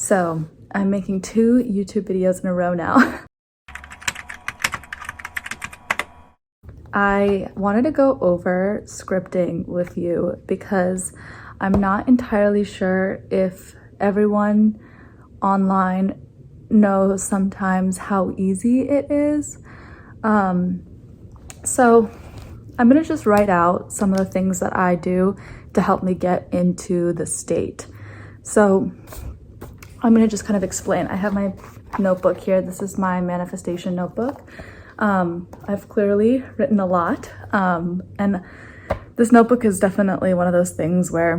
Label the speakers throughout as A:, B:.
A: So I'm making 2 YouTube videos in a row now. I wanted to go over scripting with you because I'm not entirely sure if everyone online knows sometimes how easy it is. So I'm gonna just write out some of the things that I do to help me get into the state. So I'm gonna just kind of explain. I have my notebook here. This is my manifestation notebook. I've clearly written a lot, and this notebook is definitely one of those things where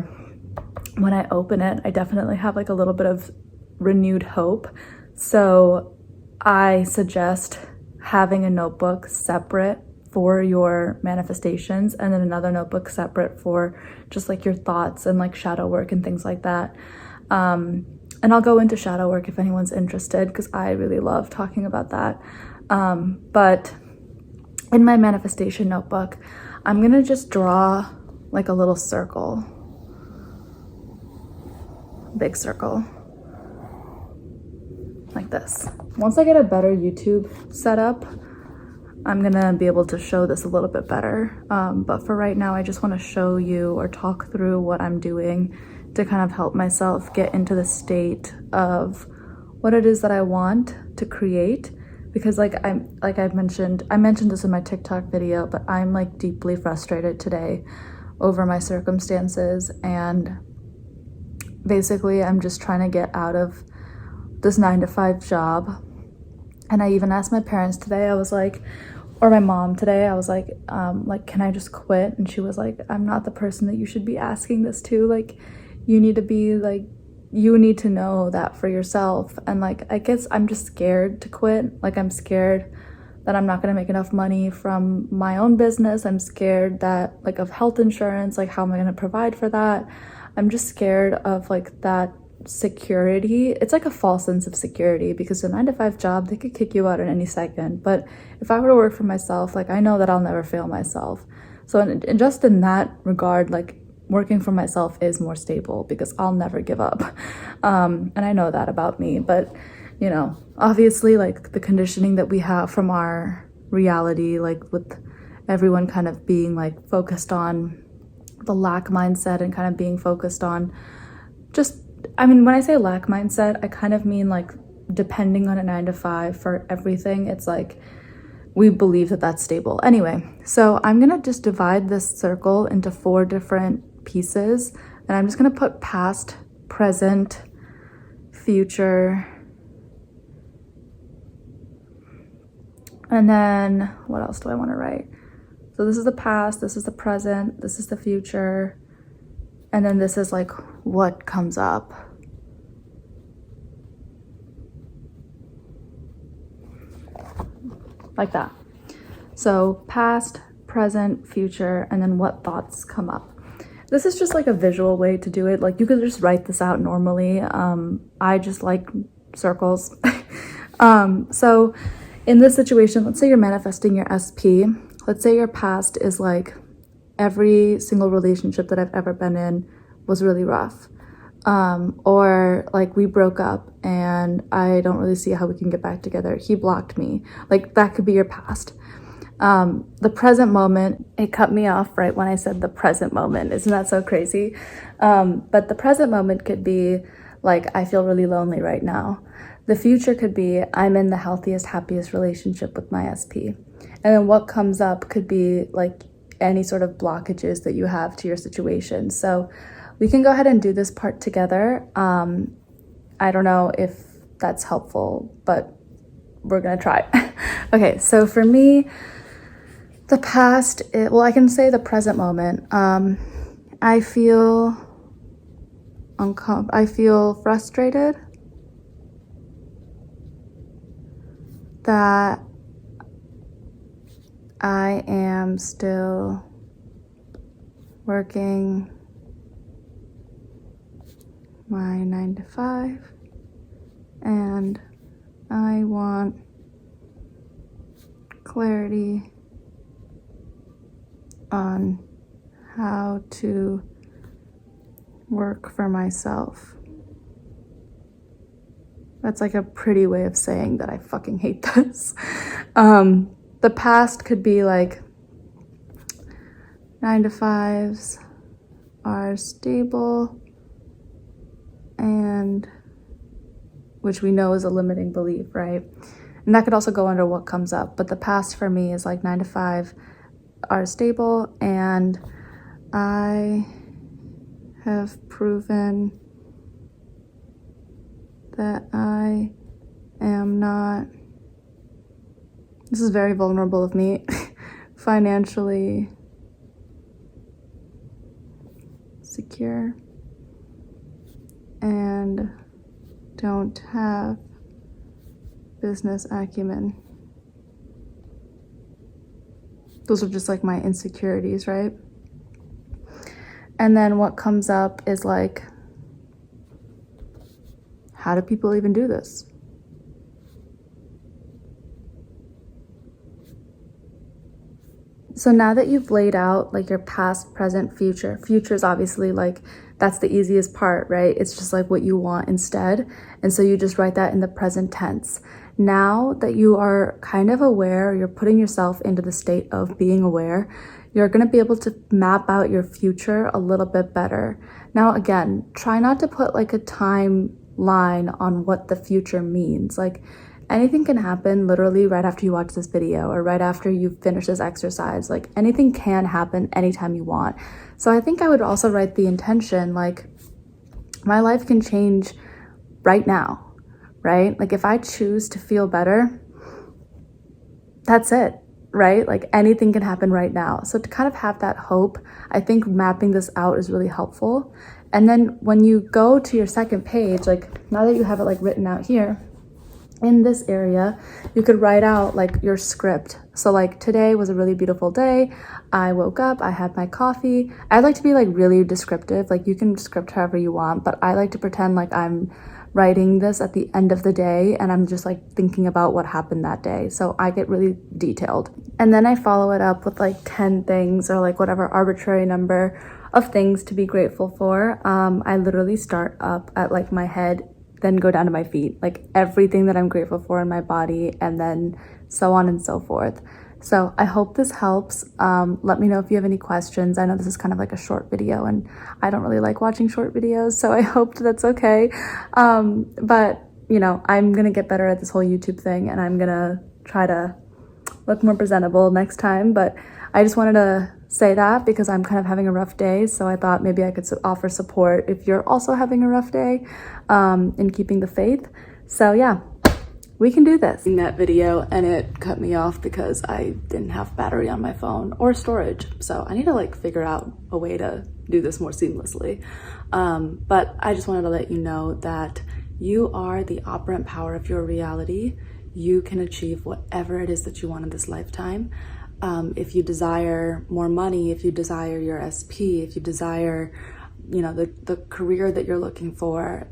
A: when I open it, I definitely have like a little bit of renewed hope. So I suggest having a notebook separate for your manifestations and then another notebook separate for just like your thoughts and like shadow work and things like that. And I'll go into shadow work if anyone's interested because I really love talking about that. But in my manifestation notebook, I'm gonna just draw like a little circle, big circle, like this. Once I get a better YouTube setup, I'm gonna be able to show this a little bit better. But for right now, I just wanna show you or talk through what I'm doing to kind of help myself get into the state of what it is that I want to create. Because I mentioned this in my TikTok video, but I'm like deeply frustrated today over my circumstances. And basically I'm just trying to get out of this 9-to-5 job. And I even asked my parents today, I was like, or my mom today, I was like, can I just quit? And she was like, I'm not the person that you should be asking this to. Like, you need to be like, you need to know that for yourself. And like, I guess I'm just scared to quit. Like, I'm scared that I'm not gonna make enough money from my own business. I'm scared that like of health insurance, like how am I gonna provide for that? I'm just scared of like that security. It's like a false sense of security because a 9-to-5 job, they could kick you out at any second. But if I were to work for myself, like I know that I'll never fail myself. So and just in that regard, like working for myself is more stable because I'll never give up. And I know that about me, but you know, obviously like the conditioning that we have from our reality, like with everyone kind of being like focused on the lack mindset and kind of being focused on just, I mean, when I say lack mindset, I kind of mean like depending on a 9-to-5 for everything. It's like we believe that that's stable. Anyway, so I'm gonna just divide this circle into 4 different pieces, and I'm just gonna put past, present, future, and then what else do I want to write? So this is the past, this is the present, this is the future, and then this is like what comes up. Like that. So past, present, future, and then what thoughts come up. This is just like a visual way to do it. Like you could just write this out normally. I just like circles. So in this situation, let's say you're manifesting your SP. Let's say your past is like every single relationship that I've ever been in was really rough. Or like we broke up and I don't really see how we can get back together. He blocked me. Like that could be your past. The present moment, it cut me off right when I said the present moment. Isn't that so crazy? But the present moment could be like, I feel really lonely right now. The future could be, I'm in the healthiest, happiest relationship with my SP. And then what comes up could be like any sort of blockages that you have to your situation. So we can go ahead and do this part together. I don't know if that's helpful, but we're gonna try. Okay, so for me, the past, I can say the present moment. I feel frustrated that I am still working my 9-to-5 and I want clarity on how to work for myself. That's like a pretty way of saying that I fucking hate this. The past could be like 9 to 5s are stable, and which we know is a limiting belief, right? And that could also go under what comes up. But the past for me is like 9 to 5 are stable, and I have proven that I am not, this is very vulnerable of me, financially secure and don't have business acumen. Those are just like my insecurities, right? And then what comes up is like, how do people even do this? So now that you've laid out like your past, present, future is obviously like, that's the easiest part, right? It's just like what you want instead. And so you just write that in the present tense. Now that you are kind of aware, you're putting yourself into the state of being aware, you're going to be able to map out your future a little bit better. Now, again, try not to put like a timeline on what the future means. Like, anything can happen literally right after you watch this video or right after you finish this exercise. Like, anything can happen anytime you want. So I think I would also write the intention, like, my life can change right now, right? Like, if I choose to feel better, that's it, right? Like, anything can happen right now. So to kind of have that hope, I think mapping this out is really helpful. And then when you go to your second page, like, now that you have it like written out here, in this area, you could write out like your script. So like, today was a really beautiful day. I woke up, I had my coffee. I like to be like really descriptive. Like, you can script however you want, but I like to pretend like I'm writing this at the end of the day and I'm just like thinking about what happened that day. So I get really detailed. And then I follow it up with like 10 things or like whatever arbitrary number of things to be grateful for. I literally start up at like my head, then go down to my feet, like everything that I'm grateful for in my body, and then so on and so forth. So I hope this helps. Let me know if you have any questions. I know this is kind of like a short video and I don't really like watching short videos, so I hope that's okay. But you know, I'm gonna get better at this whole YouTube thing and I'm gonna try to look more presentable next time. But I just wanted to say that because I'm kind of having a rough day, so I thought maybe I could offer support if you're also having a rough day in keeping the faith. So yeah, we can do this. In that video, and it cut me off because I didn't have battery on my phone or storage, so I need to like figure out a way to do this more seamlessly. But I just wanted to let you know that you are the operant power of your reality. You can achieve whatever it is that you want in this lifetime. If you desire more money, if you desire your SP, if you desire, you know, the career that you're looking for,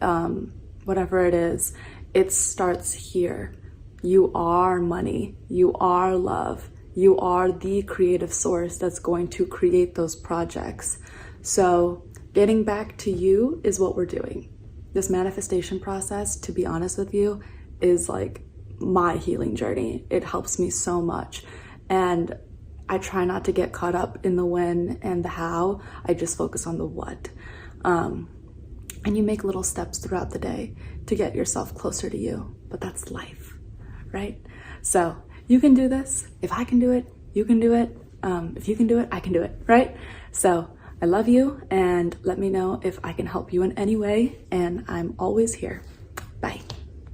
A: whatever it is, it starts here. You are money. You are love. You are the creative source that's going to create those projects. So getting back to you is what we're doing. This manifestation process, to be honest with you, is like my healing journey. It helps me so much. And I try not to get caught up in the when and the how. I just focus on the what. And you make little steps throughout the day to get yourself closer to you. But that's life, right? So you can do this. If I can do it, you can do it. If you can do it, I can do it, right? So I love you, and let me know if I can help you in any way. And I'm always here. Bye.